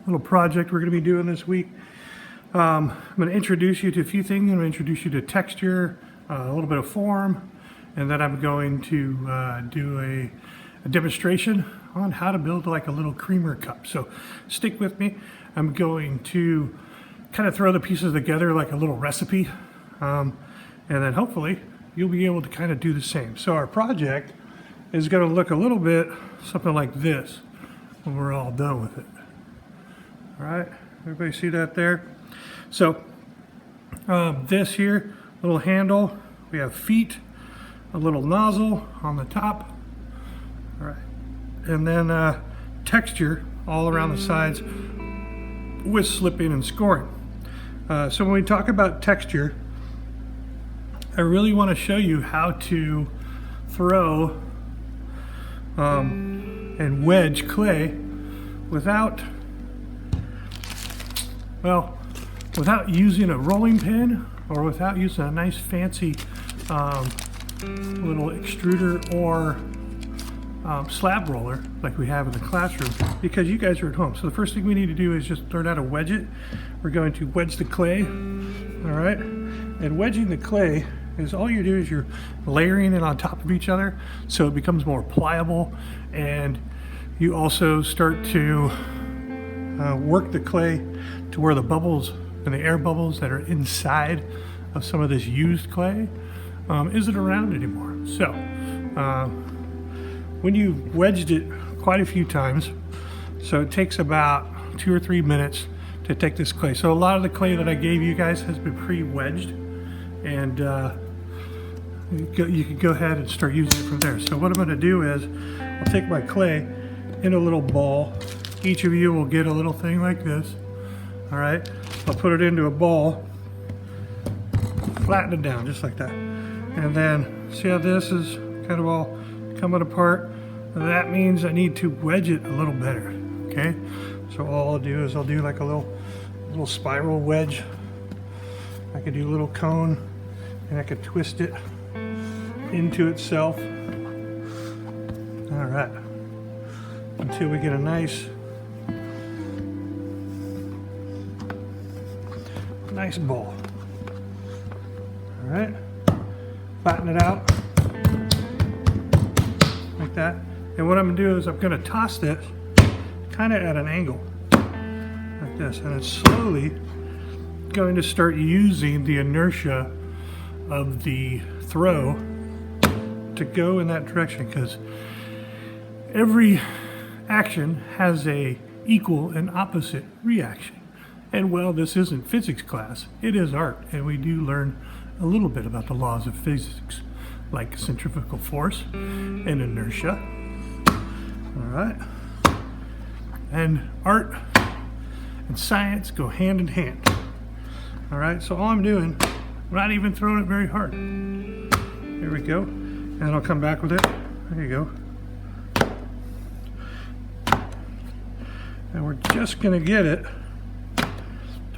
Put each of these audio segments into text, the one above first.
little project we're going to be doing this week. I'm going to introduce you to a few things. I'm going to introduce you to texture, a little bit of form, and then I'm going to do a demonstration on how to build like a little creamer cup. So stick with me. I'm going to kind of throw the pieces together like a little recipe, and then hopefully you'll be able to kind of do the same. So our project is going to look a little bit something like this when we're all done with it. All right, everybody see that there? So this here, little handle, we have feet, a little nozzle on the top, all right, and then texture all around the sides with slipping and scoring. So when we talk about texture, I really want to show you how to throw and wedge clay without using a rolling pin or without using a nice fancy little extruder or slab roller like we have in the classroom, because you guys are at home. So the first thing we need to do is just learn how to wedge it. We're going to wedge the clay, all right? And wedging the clay is all you do is you're layering it on top of each other so it becomes more pliable, and you also start to work the clay to where the bubbles and the air bubbles that are inside of some of this used clay isn't around anymore. So when you've wedged it quite a few times, so it takes about 2 or 3 minutes to take this clay. So a lot of the clay that I gave you guys has been pre-wedged, and you can go ahead and start using it from there. So what I'm going to do is I'll take my clay in a little ball. Each of you will get a little thing like this. All right, I'll put it into a ball, flatten it down just like that, and then see how this is kind of all coming apart? That means I need to wedge it a little better. Okay, so all I'll do is I'll do like a little spiral wedge. I could do a little cone, and I could twist it into itself. All right, until we get a nice ball. All right, flatten it out like that. And what I'm gonna do is I'm gonna toss this kind of at an angle like this, and it's slowly going to start using the inertia of the throw to go in that direction, because every action has a equal and opposite reaction. And well, this isn't physics class, it is art, and we do learn a little bit about the laws of physics, like centrifugal force and inertia. All right, and art and science go hand in hand. All right, so all I'm doing, I'm not even throwing it very hard. Here we go, and I'll come back with it. There you go. And we're just gonna get it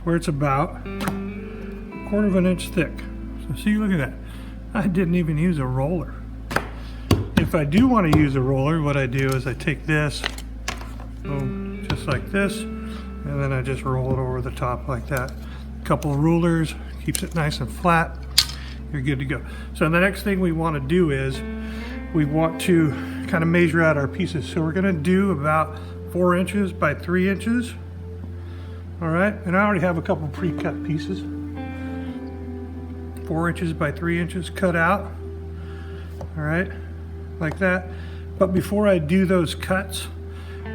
where it's about 1/4 of an inch thick. So see, look at that. I didn't even use a roller. If I do want to use a roller, what I do is I take this, boom, just like this, and then I just roll it over the top like that. A couple of rulers, keeps it nice and flat. You're good to go. So the next thing we want to do is we want to kind of measure out our pieces. So we're going to do about 4 inches by 3 inches. All right, and I already have a couple pre-cut pieces. 4 inches by 3 inches cut out. All right, like that. But before I do those cuts,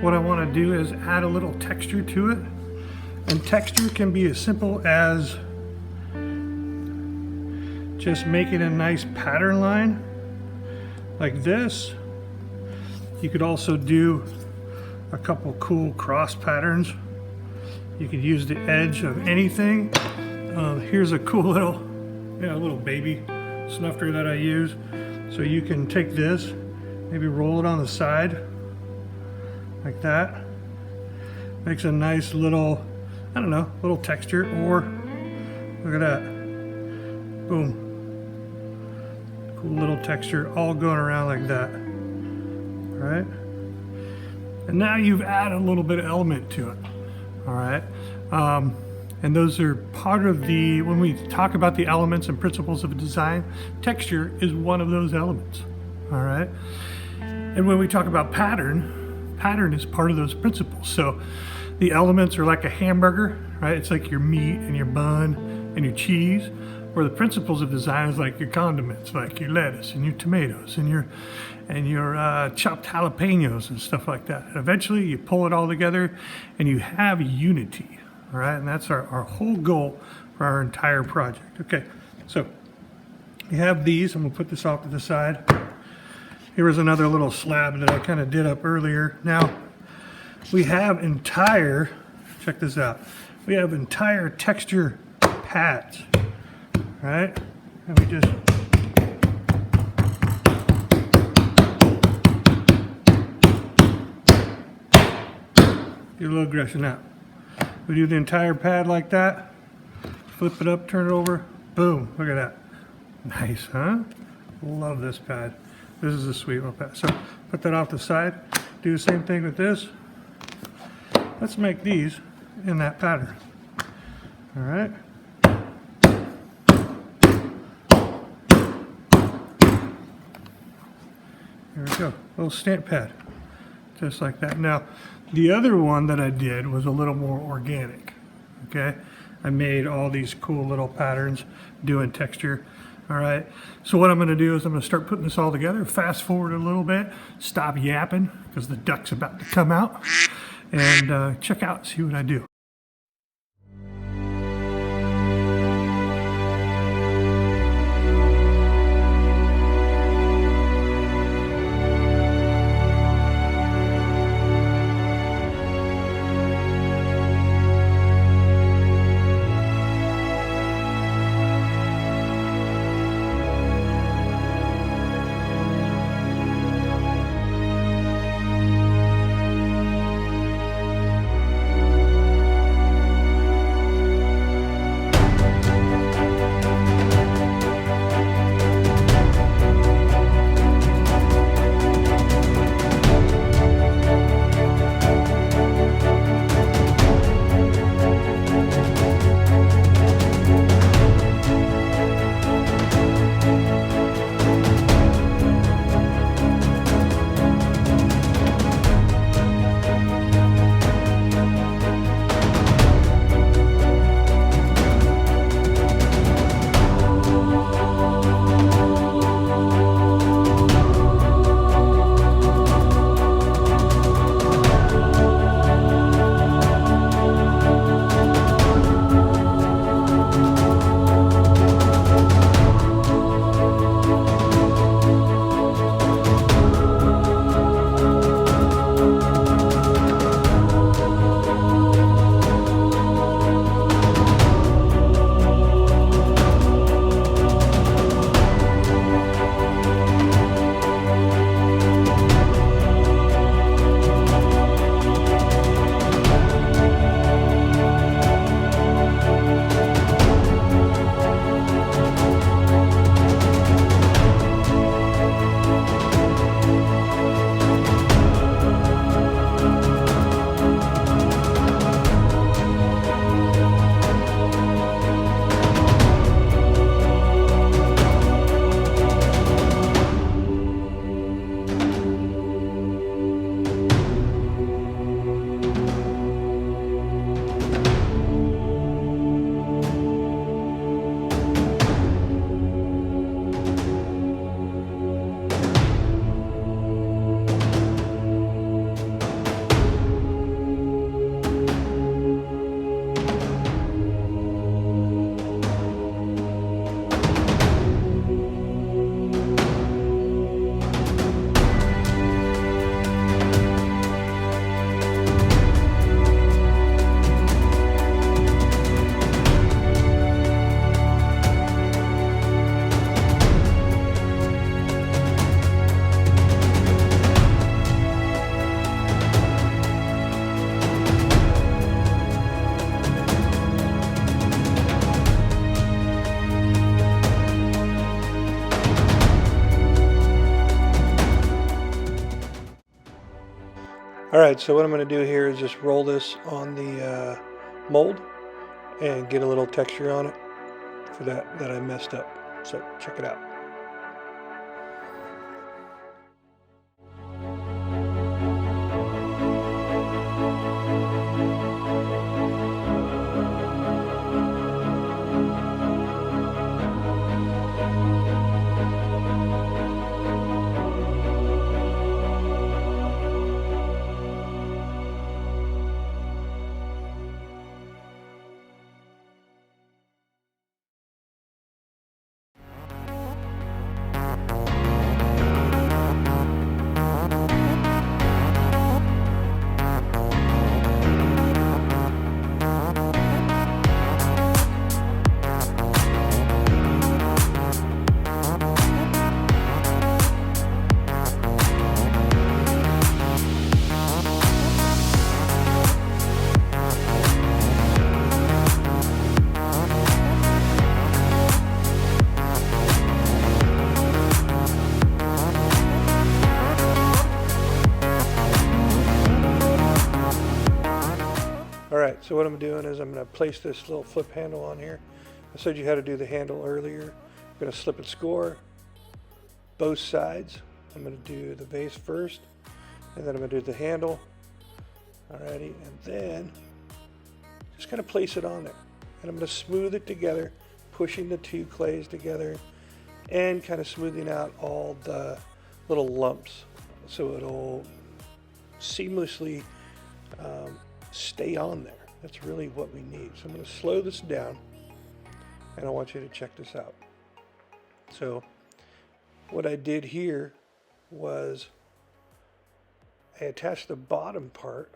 what I want to do is add a little texture to it. And texture can be as simple as just making a nice pattern line like this. You could also do a couple cool cross patterns. You could use the edge of anything. Here's a cool little baby snuffer that I use. So you can take this, maybe roll it on the side like that. Makes a nice little, I don't know, little texture. Or look at that, boom, cool little texture all going around like that. All right, And now you've added a little bit of element to it. All right. And those are part of when we talk about the elements and principles of design, texture is one of those elements. All right. And when we talk about pattern is part of those principles. So the elements are like a hamburger, right? It's like your meat and your bun and your cheese, where the principles of design is like your condiments, like your lettuce and your tomatoes and your chopped jalapenos and stuff like that. And eventually you pull it all together and you have unity. All right, and that's our whole goal for our entire project. Okay, so we have these. I'm gonna put this off to the side. Here was another little slab that I kind of did up earlier. Now, we have check this out. We have entire texture pads, right? And we just get a little aggression out. We do the entire pad like that, flip it up, turn it over, boom, look at that. Nice, huh? Love this pad. This is a sweet little pad. So put that off the side, do the same thing with this. Let's make these in that pattern. All right. Here we go, little stamp pad, just like that. Now, the other one that I did was a little more organic, okay? I made all these cool little patterns doing texture, all right? So what I'm gonna do is I'm gonna start putting this all together, fast forward a little bit, stop yapping, because the duck's about to come out, and check out, see what I do. Alright, so what I'm going to do here is just roll this on the mold and get a little texture on it for that I messed up. So check it out. Alright, so what I'm doing is I'm going to place this little flip handle on here. I showed you how to do the handle earlier. I'm going to slip and score both sides. I'm going to do the vase first, and then I'm going to do the handle. Alrighty, and then just kind of place it on there. And I'm going to smooth it together, pushing the two clays together and kind of smoothing out all the little lumps so it'll seamlessly stay on there. That's really what we need. So I'm going to slow this down, and I want you to check this out. So what I did here was I attached the bottom part,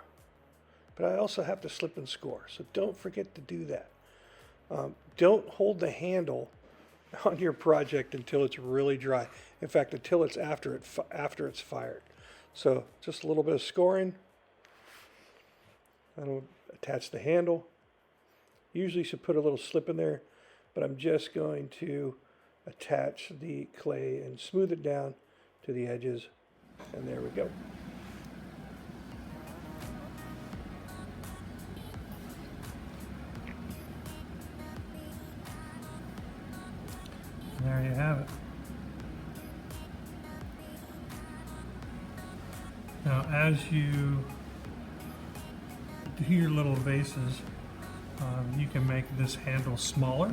but I also have to slip and score. So don't forget to do that. Don't hold the handle on your project until it's really dry. In fact, until it's after it's fired. So just a little bit of scoring. I'll attach the handle. Usually you should put a little slip in there, but I'm just going to attach the clay and smooth it down to the edges, and there we go. There you have it. Now, as you do your little vases, you can make this handle smaller.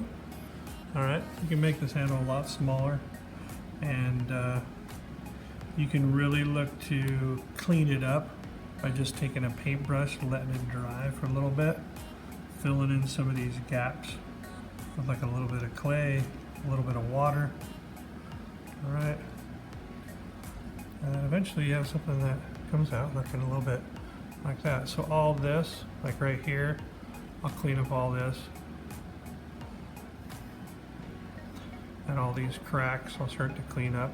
All right, you can make this handle a lot smaller, and you can really look to clean it up by just taking a paintbrush, letting it dry for a little bit, filling in some of these gaps with like a little bit of clay, a little bit of water. All right, and then eventually you have something that comes out looking a little bit like that. So all this, like right here, I'll clean up all this. And all these cracks I'll start to clean up,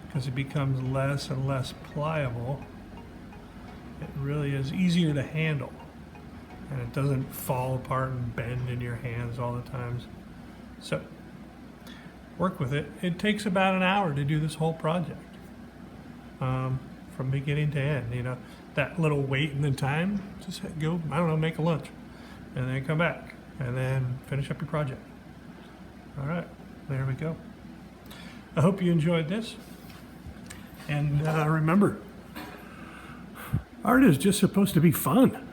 because it becomes less and less pliable. It really is easier to handle, and it doesn't fall apart and bend in your hands all the times. So work with it. It takes about an hour to do this whole project, from beginning to end. You know, that little wait in the time, just go, I don't know, make a lunch, and then come back, and then finish up your project. All right, there we go. I hope you enjoyed this. And remember, art is just supposed to be fun.